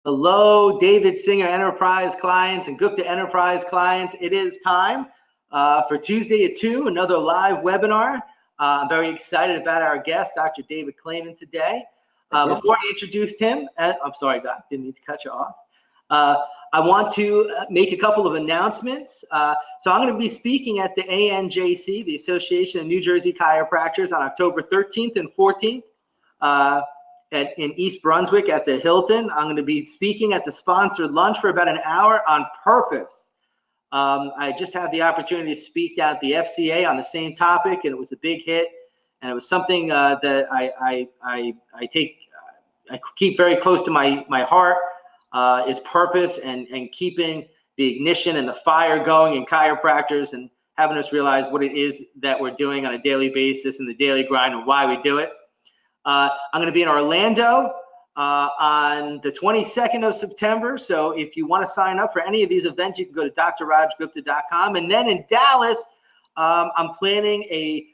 Hello, David Singer Enterprise clients and Gupta Enterprise clients. It is time for Tuesday at 2, another live webinar. I'm very excited about our guest, Dr. David Klayman, today. Before I introduced him, I'm sorry, Doc, didn't mean to cut you off. I want to make a couple of announcements. So I'm going to be speaking at the ANJC, the Association of New Jersey Chiropractors, on October 13th and 14th. In East Brunswick at the Hilton. I'm going to be speaking at the sponsored lunch for about an hour on purpose. I just had the opportunity to speak down at the FCA on the same topic, and it was a big hit. And it was something that I keep very close to my heart, is purpose and keeping the ignition and the fire going in chiropractors and having us realize what it is that we're doing on a daily basis and the daily grind and why we do it. I'm going to be in Orlando on the 22nd of September. So if you want to sign up for any of these events, you can go to drrajgupta.com. And then in Dallas, I'm planning a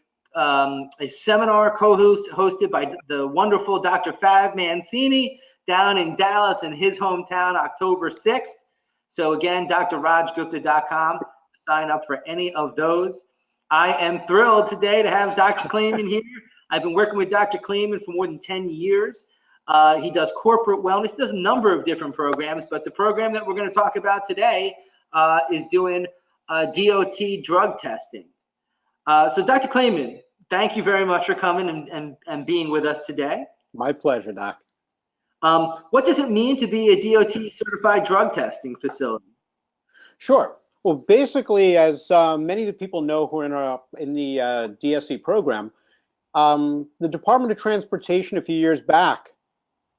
seminar hosted by the wonderful Dr. Fab Mancini down in Dallas in his hometown, October 6th. So again, drrajgupta.com to sign up for any of those. I am thrilled today to have Dr. Klayman here. I've been working with Dr. Klayman for more than 10 years. He does corporate wellness. He does a number of different programs, but the program that we're going to talk about today is doing DOT drug testing. So Dr. Klayman, thank you very much for coming and being with us today. My pleasure, Doc. What does it mean to be a DOT certified drug testing facility? Sure. Well, basically, as many of the people know who are in the DSC program, the Department of Transportation a few years back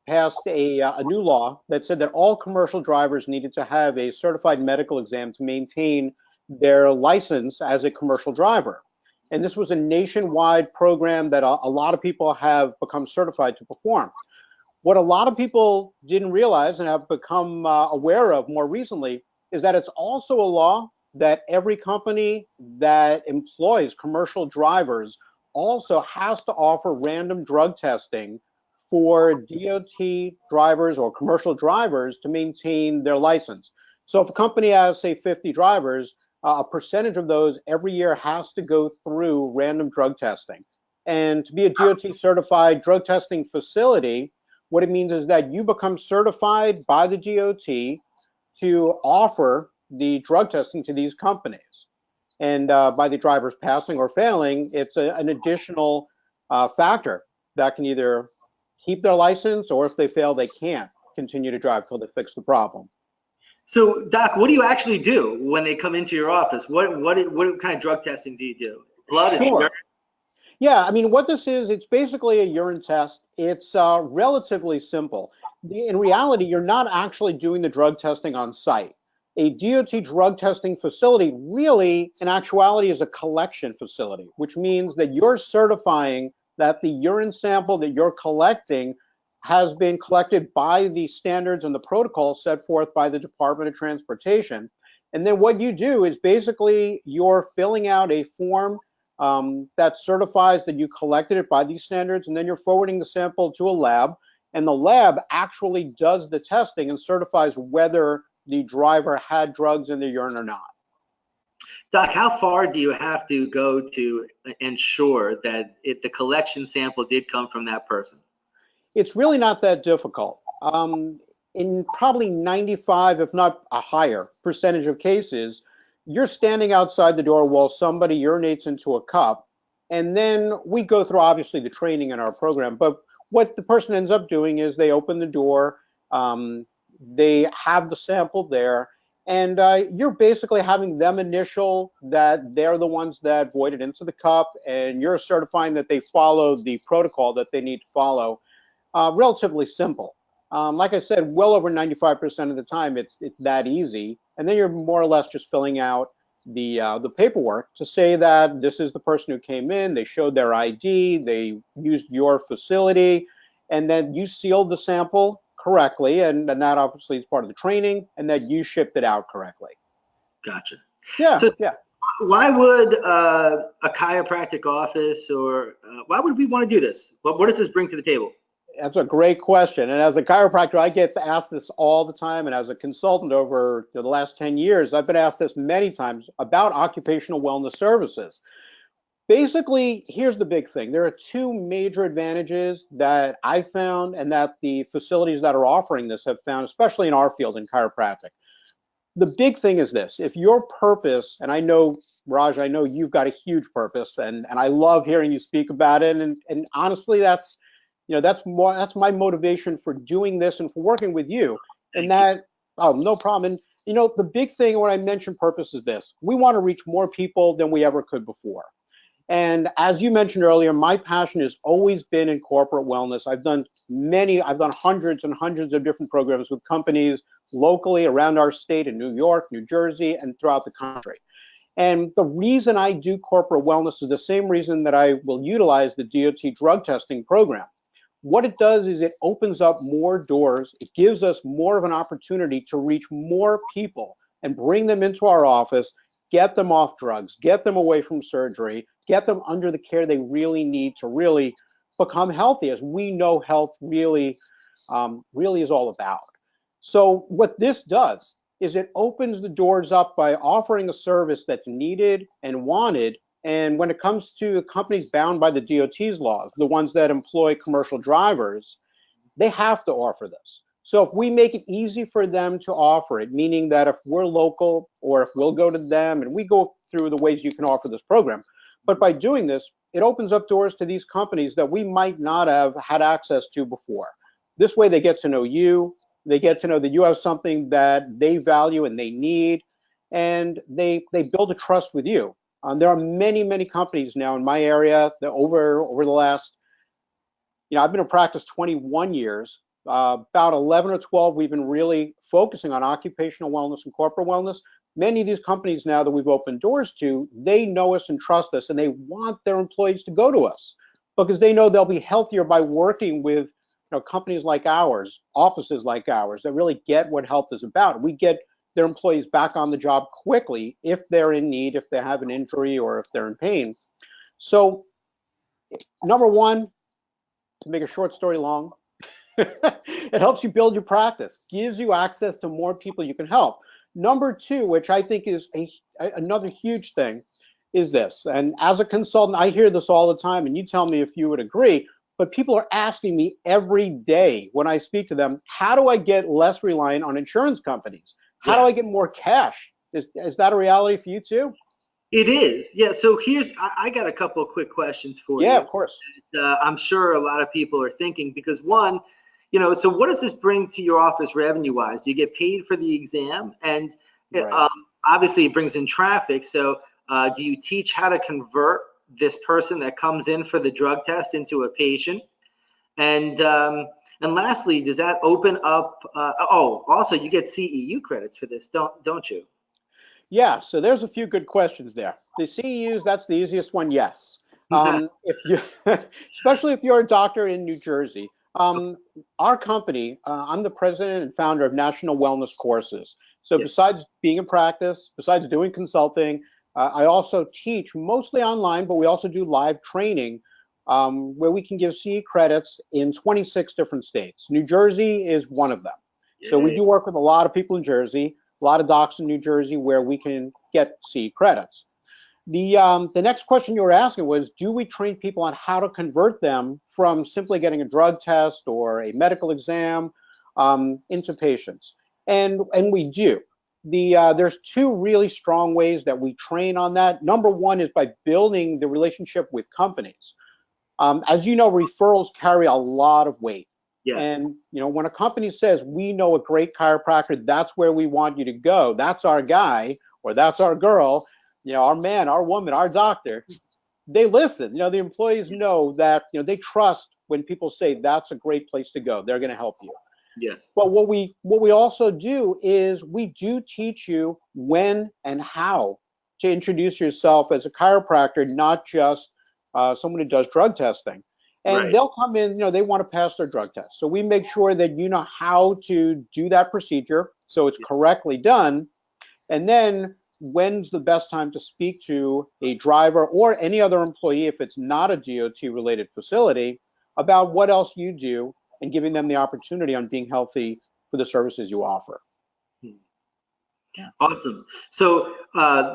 passed a new law that said that all commercial drivers needed to have a certified medical exam to maintain their license as a commercial driver. And this was a nationwide program that a lot of people have become certified to perform. What a lot of people didn't realize and have become aware of more recently is that it's also a law that every company that employs commercial drivers also has to offer random drug testing for DOT drivers or commercial drivers to maintain their license. So if a company has, say, 50 drivers, a percentage of those every year has to go through random drug testing. And to be a DOT certified drug testing facility, what it means is that you become certified by the DOT to offer the drug testing to these companies. And by the drivers passing or failing, it's an additional factor that can either keep their license, or if they fail, they can't continue to drive till they fix the problem. So, Doc, what do you actually do when they come into your office? What kind of drug testing do you do? Blood and urine? Yeah, I mean, what this is, it's basically a urine test. It's relatively simple. In reality, you're not actually doing the drug testing on site. A DOT drug testing facility really, in actuality, is a collection facility, which means that you're certifying that the urine sample that you're collecting has been collected by the standards and the protocols set forth by the Department of Transportation. And then what you do is basically you're filling out a form that certifies that you collected it by these standards, and then you're forwarding the sample to a lab, and the lab actually does the testing and certifies whether the driver had drugs in their urine or not. Doc, how far do you have to go to ensure that the collection sample did come from that person? It's really not that difficult. In probably 95, if not a higher percentage of cases, you're standing outside the door while somebody urinates into a cup, and then we go through obviously the training in our program, but what the person ends up doing is they open the door, they have the sample there, and you're basically having them initial that they're the ones that voided into the cup, and you're certifying that they followed the protocol that they need to follow. Relatively simple. Like I said, well over 95% of the time, it's that easy, and then you're more or less just filling out the paperwork to say that this is the person who came in, they showed their ID, they used your facility, and then you sealed the sample correctly, and that obviously is part of the training, and that you shipped it out correctly. Gotcha. Yeah, so yeah. Why would a chiropractic office, or why would we want to do this? What does this bring to the table? That's a great question. And as a chiropractor, I get asked this all the time. And as a consultant over the last 10 years, I've been asked this many times about occupational wellness services. Basically, here's the big thing. There are two major advantages that I found and that the facilities that are offering this have found, especially in our field in chiropractic. The big thing is this: if your purpose, and I know, Raj, I know you've got a huge purpose, and I love hearing you speak about it. And honestly, that's, that's my motivation for doing this and for working with you. And Thank you. that, oh, no problem. And the big thing when I mention purpose is this: we want to reach more people than we ever could before. And as you mentioned earlier, my passion has always been in corporate wellness. I've done hundreds and hundreds of different programs with companies locally around our state in New York, New Jersey, and throughout the country. And the reason I do corporate wellness is the same reason that I will utilize the DOT drug testing program. What it does is it opens up more doors. It gives us more of an opportunity to reach more people and bring them into our office, get them off drugs, get them away from surgery, get them under the care they really need to really become healthy, as we know health really is all about. So what this does is it opens the doors up by offering a service that's needed and wanted. And when it comes to companies bound by the DOT's laws, the ones that employ commercial drivers, they have to offer this. So if we make it easy for them to offer it, meaning that if we're local or if we'll go to them, and we go through the ways you can offer this program, but by doing this, it opens up doors to these companies that we might not have had access to before. This way they get to know you, they get to know that you have something that they value and they need, and they build a trust with you. There are many, many companies now in my area that over the last, I've been in practice 21 years. About 11 or 12, we've been really focusing on occupational wellness and corporate wellness. Many of these companies now that we've opened doors to, they know us and trust us, and they want their employees to go to us because they know they'll be healthier by working with companies like ours, offices like ours that really get what health is about. We get their employees back on the job quickly if they're in need, if they have an injury, or if they're in pain. So, number one, to make a short story long, it helps you build your practice, gives you access to more people you can help. Number two, which I think is another huge thing, is this. And as a consultant, I hear this all the time, and you tell me if you would agree, but people are asking me every day when I speak to them, how do I get less reliant on insurance companies? How do I get more cash? Is that a reality for you too? It is. Yeah. So I got a couple of quick questions for Yeah, you. of course. I'm sure a lot of people are thinking because one, so what does this bring to your office revenue wise? Do you get paid for the exam? And Right. obviously it brings in traffic. So do you teach how to convert this person that comes in for the drug test into a patient? And lastly, does that open up? Also you get CEU credits for this, don't you? Yeah, so there's a few good questions there. The CEUs, that's the easiest one, yes. If you, especially if you're a doctor in New Jersey, our company, I'm the president and founder of National Wellness Courses. So Yes. besides being in practice, besides doing consulting, I also teach mostly online, but we also do live training where we can give CE credits in 26 different states. New Jersey is one of them. So we Yay. do work with a lot of people in Jersey, a lot of docs in New Jersey where we can get CE credits. The next question you were asking was, do we train people on how to convert them from simply getting a drug test or a medical exam into patients? And we do. There's two really strong ways that we train on that. Number one is by building the relationship with companies. As you know, referrals carry a lot of weight. Yes. And when a company says, we know a great chiropractor, that's where we want you to go, that's our guy or that's our girl, our man, our woman, our doctor, they listen. The employees know that they trust when people say that's a great place to go, they're going to help you. Yes. But what we also do is we do teach you when and how to introduce yourself as a chiropractor, not just someone who does drug testing. And Right. they'll come in, they want to pass their drug test. So we make sure that you know how to do that procedure so it's correctly done. And then when's the best time to speak to a driver or any other employee if it's not a DOT related facility about what else you do and giving them the opportunity on being healthy for the services you offer. Awesome. So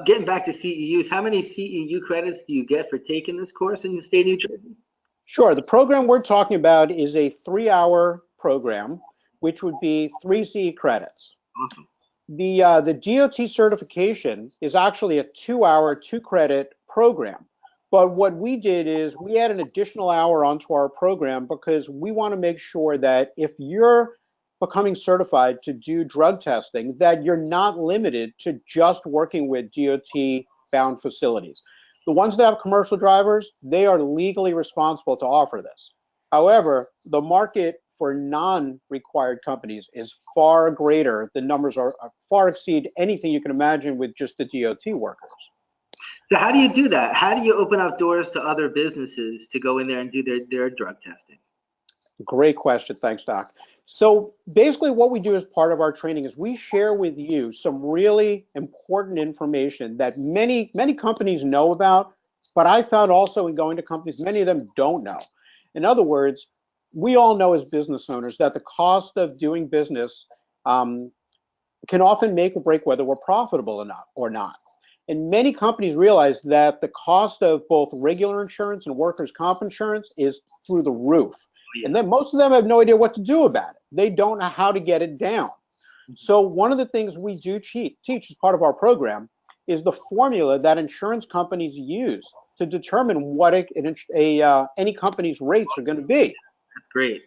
getting back to CEUs, how many CEU credits do you get for taking this course in the state of New Jersey? Sure. The program we're talking about is a 3-hour program, which would be 3 CE credits. Awesome. The DOT certification is actually a 2-hour, 2-credit program. But what we did is we add an additional hour onto our program because we want to make sure that if you're becoming certified to do drug testing, that you're not limited to just working with DOT-bound facilities. The ones that have commercial drivers, they are legally responsible to offer this. However, the market for non-required companies is far greater. The numbers are far exceed anything you can imagine with just the DOT workers. So how do you do that? How do you open up doors to other businesses to go in there and do their drug testing? Great question. Thanks, Doc. So basically what we do as part of our training is we share with you some really important information that many companies know about, but I found also in going to companies, many of them don't know. In other words, we all know as business owners that the cost of doing business can often make or break whether we're profitable or not. And many companies realize that the cost of both regular insurance and workers' comp insurance is through the roof. And then most of them have no idea what to do about it. They don't know how to get it down. So one of the things we do teach as part of our program is the formula that insurance companies use to determine what any company's rates are going to be. That's great.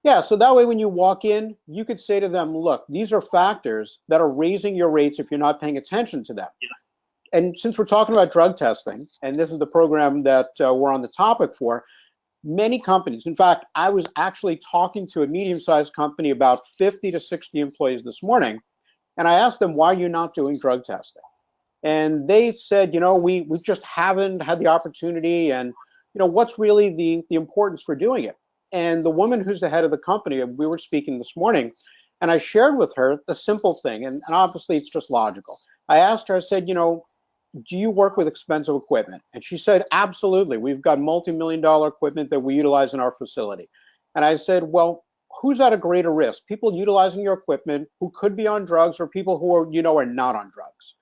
Yeah, so that way when you walk in, you could say to them, look, these are factors that are raising your rates if you're not paying attention to them. Yeah. And since we're talking about drug testing, and this is the program that we're on the topic for, many companies, in fact, I was actually talking to a medium-sized company, about 50 to 60 employees this morning, and I asked them, why are you not doing drug testing? And they said, we just haven't had the opportunity, and what's really the importance for doing it? And the woman who's the head of the company, we were speaking this morning, and I shared with her the simple thing, and obviously it's just logical. I asked her, I said, do you work with expensive equipment? And she said, absolutely. We've got multi-million-dollar equipment that we utilize in our facility. And I said, well, who's at a greater risk? People utilizing your equipment who could be on drugs, or people who are, are not on drugs?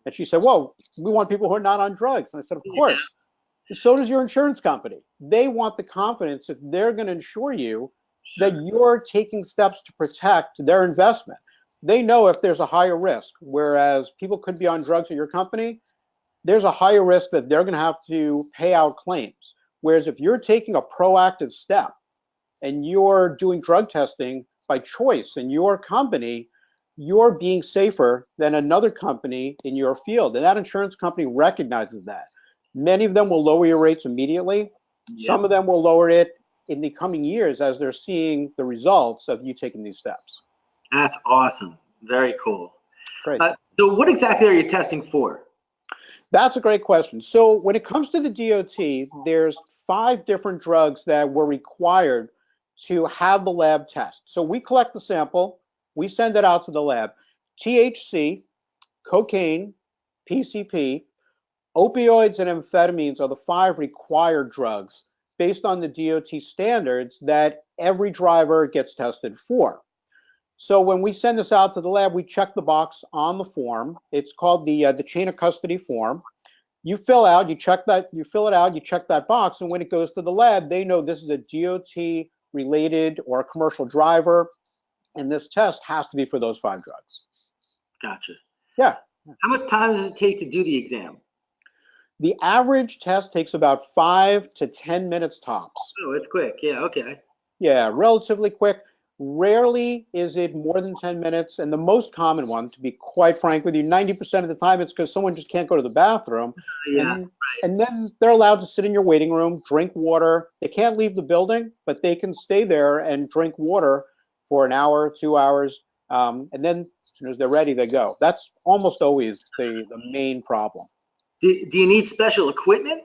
And she said, well, we want people who are not on drugs. And I said, of course. And so does your insurance company. They want the confidence that they're going to insure you that you're taking steps to protect their investment. They know if there's a higher risk, whereas people could be on drugs at your company, there's a higher risk that they're going to have to pay out claims. Whereas if you're taking a proactive step and you're doing drug testing by choice in your company, you're being safer than another company in your field. And that insurance company recognizes that. Many of them will lower your rates immediately. Yep. Some of them will lower it in the coming years as they're seeing the results of you taking these steps. That's awesome. Very cool. Great. So what exactly are you testing for? That's a great question. So when it comes to the DOT, there's 5 different drugs that were required to have the lab test. So we collect the sample, we send it out to the lab. THC, cocaine, PCP, opioids, and amphetamines are the 5 required drugs based on the DOT standards that every driver gets tested for. So when we send this out to the lab, we check the box on the form. It's called the chain of custody form. You fill out, you check that, you fill it out, you check that box, and when it goes to the lab, they know this is a DOT related or a commercial driver, and this test has to be for those 5 drugs. Gotcha. Yeah. How much time does it take to do the exam? The average test takes about 5 to 10 minutes tops. Oh, it's quick. Yeah, okay. Yeah, relatively quick. Rarely is it more than 10 minutes. And the most common one, to be quite frank with you, 90% of the time, it's because someone just can't go to the bathroom. Yeah, and then they're allowed to sit in your waiting room, drink water. They can't leave the building, but they can stay there and drink water for an hour, 2 hours. And then as soon as they're ready, they go. That's almost always the main problem. Do you need special equipment?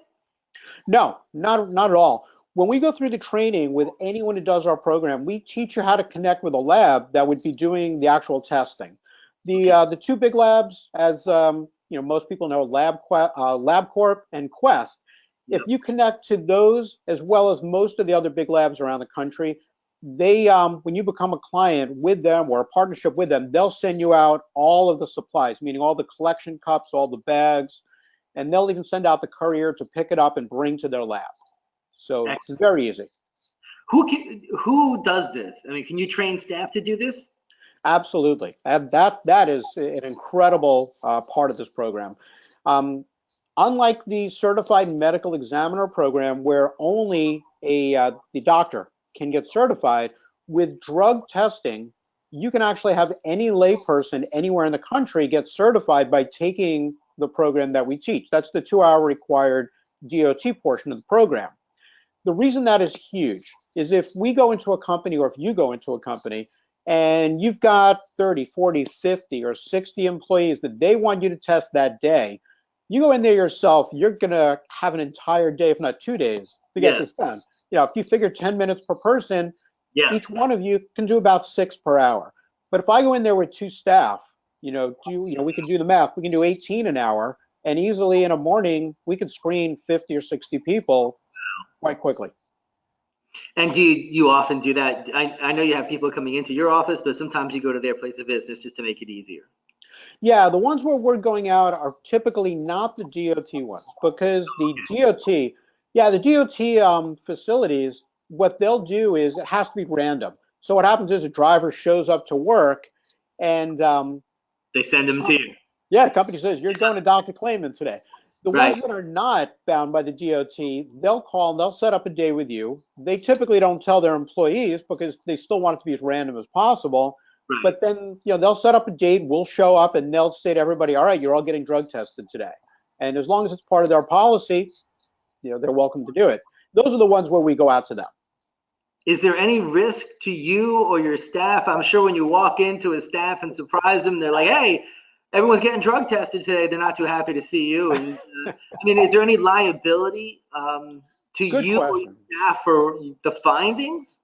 No, not at all. When we go through the training with anyone who does our program, we teach you how to connect with a lab that would be doing the actual testing. The 2 big labs, as most people know, LabCorp and Quest. Yep. If you connect to those as well as most of the other big labs around the country, they when you become a client with them or a partnership with them, they'll send you out all of the supplies, meaning all the collection cups, all the bags, and they'll even send out the courier to pick it up and bring to their lab. So it's very easy. Who does this? I mean, can you train staff to do this? Absolutely. And that is an incredible part of this program. Um, Unlike the certified medical examiner program, where only the doctor can get certified, with drug testing, you can actually have any layperson anywhere in the country get certified by taking the program that we teach. That's the 2-hour required DOT portion of the program. The reason that is huge is if we go into a company, or if you go into a company and you've got 30, 40, 50, or 60 employees that they want you to test that day, you go in there yourself, you're going to have an entire day, if not 2 days, to get this done. You know, if you figure 10 minutes per person, each one of you can do about 6 per hour. But if I go in there with 2 staff, we can do the math. We can do 18 an hour, and easily in a morning, we could screen 50 or 60 people quite quickly. And do you often do that? I know you have people coming into your office, but sometimes you go to their place of business just to make it easier. Yeah, the ones where we're going out are typically not the DOT ones, because the DOT facilities, what they'll do is it has to be random. So what happens is a driver shows up to work and they send them to you. Yeah, the company says, you're going to Dr. Klayman today. The Right. ones that are not bound by the DOT, they'll call and they'll set up a day with you. They typically don't tell their employees because they still want it to be as random as possible. Right. But then, they'll set up a date, we'll show up, and they'll say to everybody, all right, you're all getting drug tested today. And as long as it's part of their policy, they're welcome to do it. Those are the ones where we go out to them. Is there any risk to you or your staff? I'm sure when you walk into a staff and surprise them, they're like, hey, everyone's getting drug tested today. They're not too happy to see you. And I mean, is there any liability to Good you or your question. staff for the findings?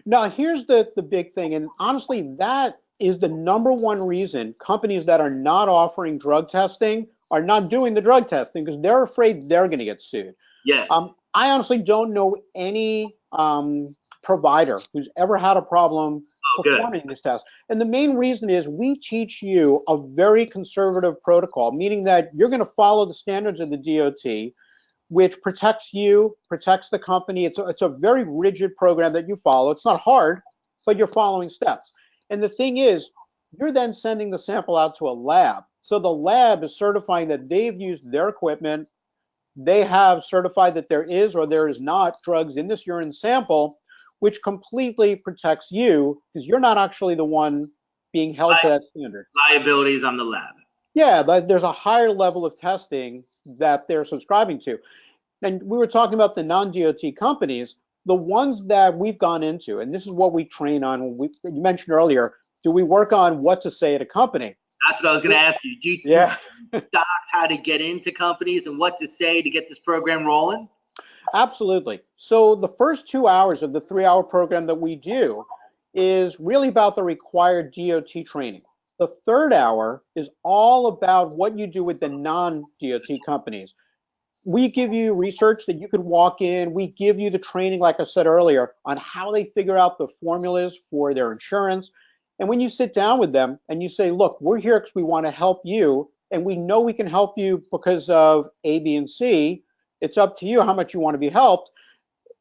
Now, here's the big thing, and honestly, that is the number one reason companies that are not offering drug testing are not doing the drug testing, because they're afraid they're going to get sued. Yes. I honestly don't know any provider who's ever had a problem performing this test. And the main reason is we teach you a very conservative protocol, meaning that you're going to follow the standards of the DOT, which protects you, protects the company. It's a very rigid program that you follow. It's not hard, but you're following steps. And the thing is, you're then sending the sample out to a lab. So the lab is certifying that they've used their equipment. They have certified that there is or there is not drugs in this urine sample, which completely protects you, because you're not actually the one being held to that standard. Liabilities on the lab. Yeah, but there's a higher level of testing that they're subscribing to. And we were talking about the non-DOT companies, the ones that we've gone into, and this is what we train on. You mentioned earlier, do we work on what to say at a company? That's what I was going to ask you. Do you teach docs how to get into companies and what to say to get this program rolling? Absolutely. So the first 2 hours of the 3-hour program that we do is really about the required DOT training. The third hour is all about what you do with the non-DOT companies. We give you research that you could walk in. We give you the training, like I said earlier, on how they figure out the formulas for their insurance. And when you sit down with them and you say, look, we're here because we want to help you, and we know we can help you because of A, B, and C, it's up to you how much you want to be helped.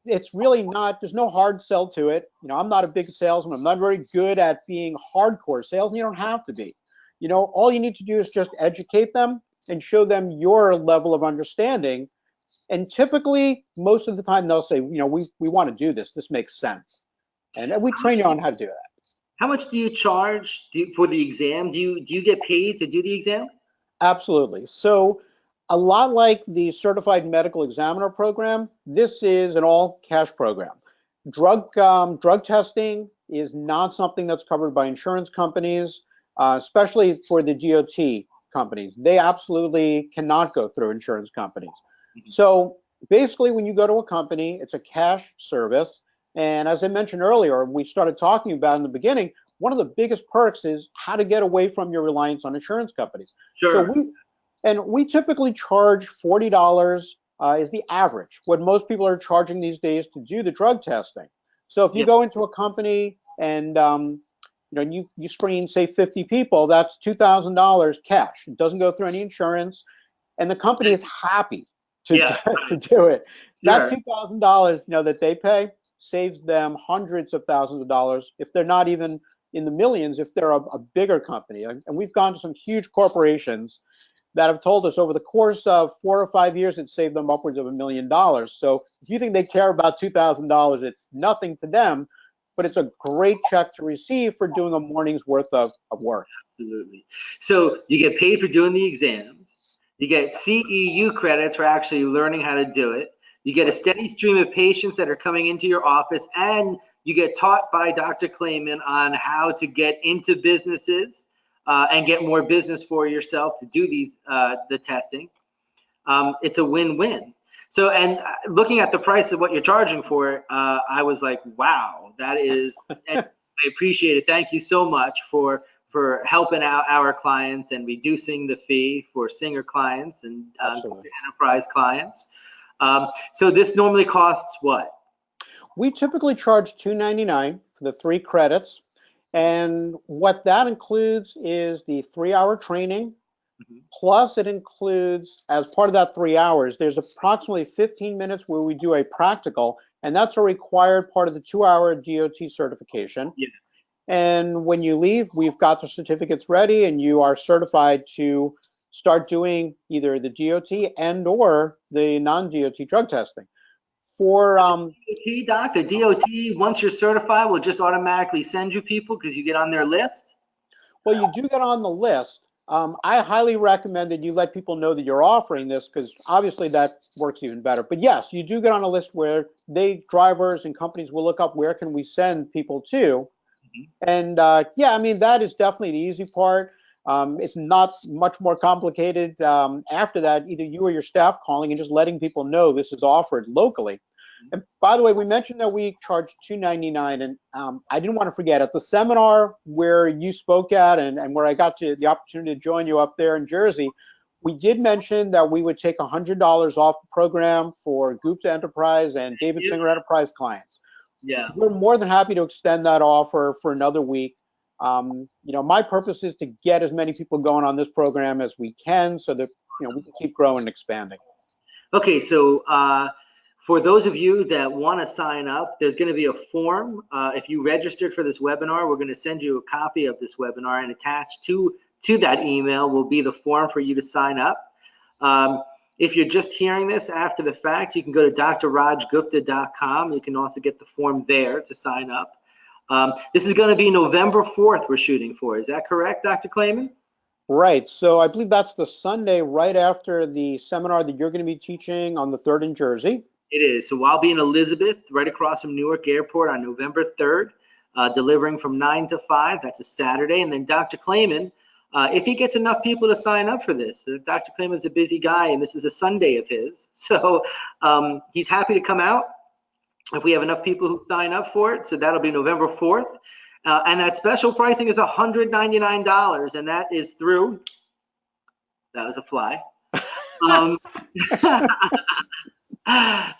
It's really not, there's no hard sell to it. I'm not a big salesman. I'm not very good at being hardcore sales, and you don't have to be. All you need to do is just educate them and show them your level of understanding. And typically, most of the time, they'll say, we want to do this. This makes sense. And we train you on how to do that. How much do you charge for the exam? Do you get paid to do the exam? Absolutely. So a lot like the Certified Medical Examiner program, this is an all-cash program. Drug testing is not something that's covered by insurance companies, especially for the DOT companies. They absolutely cannot go through insurance companies. So basically, when you go to a company, it's a cash service. And as I mentioned earlier, we started talking about in the beginning, one of the biggest perks is how to get away from your reliance on insurance companies. Sure. So we typically charge $40 is the average, what most people are charging these days to do the drug testing. So if you Yeah. go into a company and you screen, say, 50 people, that's $2,000 cash. It doesn't go through any insurance, and the company is happy to Yeah. to do it. That Sure. $2,000, that they pay saves them hundreds of thousands of dollars, if they're not even in the millions, if they're a bigger company. And we've gone to some huge corporations that have told us over the course of 4 or 5 years, it saved them upwards of $1 million. So if you think they care about $2,000, it's nothing to them, but it's a great check to receive for doing a morning's worth of work. Absolutely. So you get paid for doing the exams. You get CEU credits for actually learning how to do it. You get a steady stream of patients that are coming into your office, and you get taught by Dr. Klayman on how to get into businesses and get more business for yourself to do the testing. It's a win-win. So, and looking at the price of what you're charging for it, I was like, wow, that is, and I appreciate it. Thank you so much for helping out our clients and reducing the fee for Singer clients and enterprise clients. So this normally costs what? We typically charge $299 for the 3 credits. And what that includes is the 3-hour training. Plus, it includes, as part of that 3 hours, there's approximately 15 minutes where we do a practical, and that's a required part of the 2-hour DOT certification. Yes. And when you leave, we've got the certificates ready, and you are certified to start doing either the DOT and or the non-DOT drug testing. For DOT, doc, the DOT, once you're certified, will just automatically send you people because you get on their list? Well, you do get on the list. I highly recommend that you let people know that you're offering this, because obviously that works even better. But yes, you do get on a list where drivers and companies will look up where can we send people to. And yeah, I mean, that is definitely the easy part. It's not much more complicated. After that, either you or your staff calling and just letting people know this is offered locally. And by the way, we mentioned that we charge $299, and I didn't want to forget, at the seminar where you spoke at and where I got the opportunity to join you up there in Jersey, we did mention that we would take $100 off the program for Gupta Enterprise and David Singer Enterprise clients. Yeah. We're more than happy to extend that offer for another week. My purpose is to get as many people going on this program as we can, so that we can keep growing and expanding. Okay, so for those of you that want to sign up, there's going to be a form. If you registered for this webinar, we're going to send you a copy of this webinar, and attached to that email will be the form for you to sign up. If you're just hearing this after the fact, you can go to drrajgupta.com. You can also get the form there to sign up. This is going to be November 4th we're shooting for. Is that correct, Dr. Klayman? Right. So I believe that's the Sunday right after the seminar that you're going to be teaching on the 3rd in Jersey. It is. So I'll be in Elizabeth, right across from Newark Airport on November 3rd, delivering from 9 to 5. That's a Saturday. And then Dr. Klayman, if he gets enough people to sign up for this, Dr. Klayman's a busy guy, and this is a Sunday of his. So he's happy to come out if we have enough people who sign up for it. So that'll be November 4th. And that special pricing is $199, and that is through, that was a fly.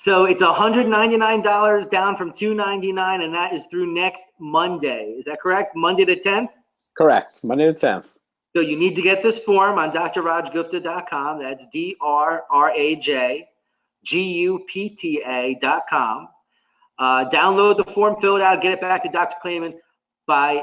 So it's $199 down from $299, and that is through next Monday. Is that correct? Monday the 10th? Correct. Monday the 10th. So you need to get this form on drrajgupta.com. That's drrajgupta.com. Download the form, fill it out, get it back to Dr. Klayman by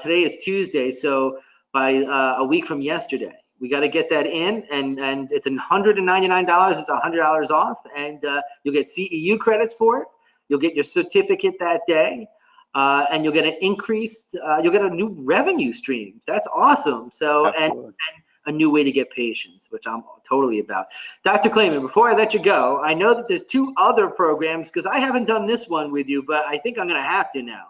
today is Tuesday, so by a week from yesterday. We got to get that in, and it's $199. It's $100 off, and you'll get CEU credits for it. You'll get your certificate that day, and you'll get an increased, you'll get a new revenue stream. That's awesome. So, and a new way to get patients, which I'm totally about. Dr. Klayman, before I let you go, I know that there's 2 other programs, because I haven't done this one with you, but I think I'm going to have to now.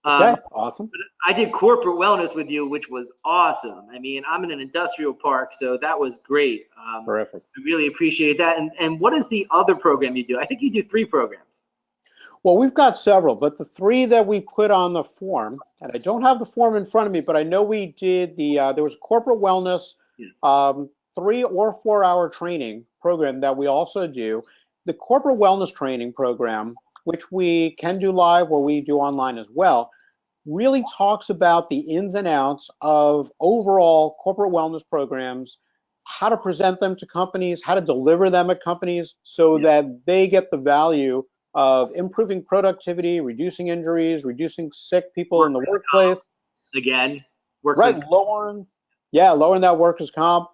Okay, awesome. I did corporate wellness with you, which was awesome. I mean, I'm in an industrial park, so that was great. Terrific. I really appreciate that. And what is the other program you do? I think you do 3 programs. Well, we've got several, but the 3 that we put on the form, and I don't have the form in front of me, but I know we did there was a corporate wellness, yes. 3 or 4 hour training program that we also do. The corporate wellness training program which we can do live or we do online as well, really talks about the ins and outs of overall corporate wellness programs, how to present them to companies, how to deliver them at companies so that they get the value of improving productivity, reducing injuries, reducing sick people in the workplace. Again, right, lowering that workers' comp.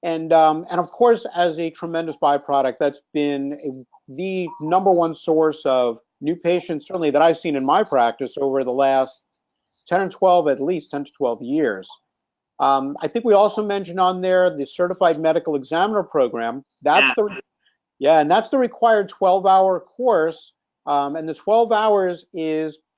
And of course, as a tremendous byproduct, that's been the #1 source of new patients, certainly that I've seen in my practice over the last 10 and 12, at least 10 to 12 years. I think we also mentioned on there the Certified Medical Examiner program. That's and that's the required 12-hour course. And the 12 hours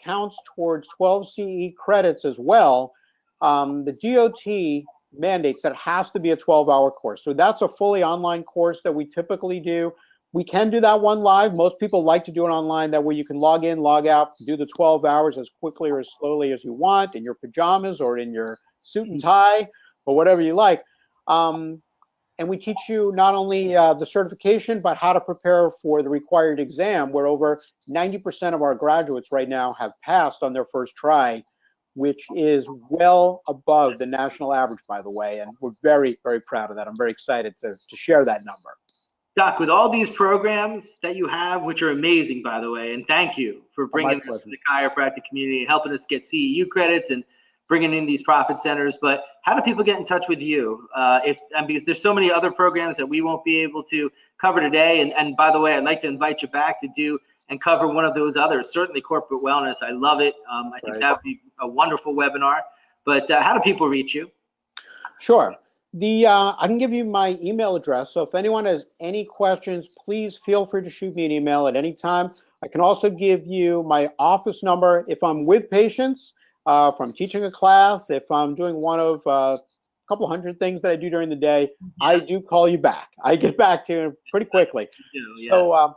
counts towards 12 CE credits as well. The DOT mandates that it has to be a 12-hour course. So that's a fully online course that we typically do. We can do that one live. Most people like to do it online. That way you can log in, log out, do the 12 hours as quickly or as slowly as you want in your pajamas or in your suit and tie or whatever you like. And we teach you not only the certification, but how to prepare for the required exam, where over 90% of our graduates right now have passed on their first try, which is well above the national average, by the way. And we're very, very proud of that. I'm very excited to share that number. Doc, with all these programs that you have, which are amazing, by the way, and thank you for bringing us to the chiropractic community, helping us get CEU credits and bringing in these profit centers. But how do people get in touch with you? Because there's so many other programs that we won't be able to cover today. And by the way, I'd like to invite you back to do and cover one of those others, certainly corporate wellness. I love it. I think that would be a wonderful webinar. But how do people reach you? Sure. I can give you my email address. So if anyone has any questions, please feel free to shoot me an email at any time. I can also give you my office number if I'm with patients, if I'm teaching a class, if I'm doing one of a couple hundred things that I do during the day. I do call you back. I get back to you pretty quickly. So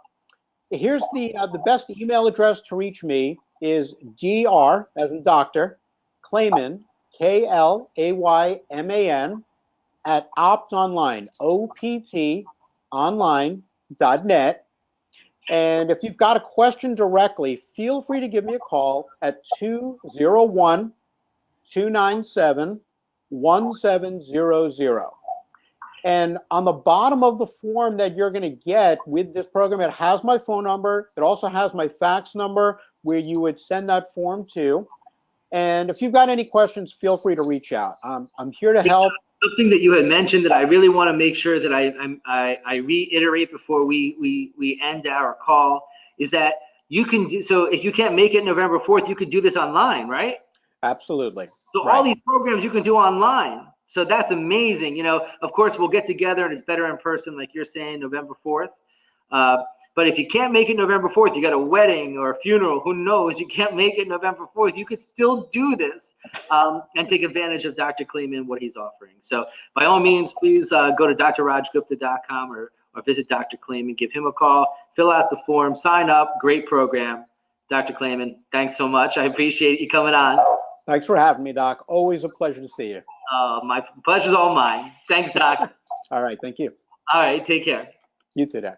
here's the best email address to reach me is Dr. as in doctor, Klayman, Klayman at optonline, optonline.net. And if you've got a question directly, feel free to give me a call at 201-297-1700. And on the bottom of the form that you're going to get with this program, it has my phone number. It also has my fax number where you would send that form to. And if you've got any questions, feel free to reach out. I'm here to help. Something that you had mentioned that I really want to make sure that I reiterate before we end our call is that you can do, so if you can't make it November 4th, you could do this online, right? Absolutely. So all these programs you can do online. So that's amazing. You know, of course, we'll get together and it's better in person, like you're saying, November 4th. But if you can't make it November 4th, you got a wedding or a funeral, who knows, you can't make it November 4th, you could still do this and take advantage of Dr. Klayman, what he's offering. So by all means, please go to drrajgupta.com or visit Dr. Klayman, give him a call, fill out the form, sign up, great program. Dr. Klayman, thanks so much. I appreciate you coming on. Thanks for having me, Doc. Always a pleasure to see you. My pleasure's all mine. Thanks, Doc. All right, thank you. All right, take care. You too, Doc.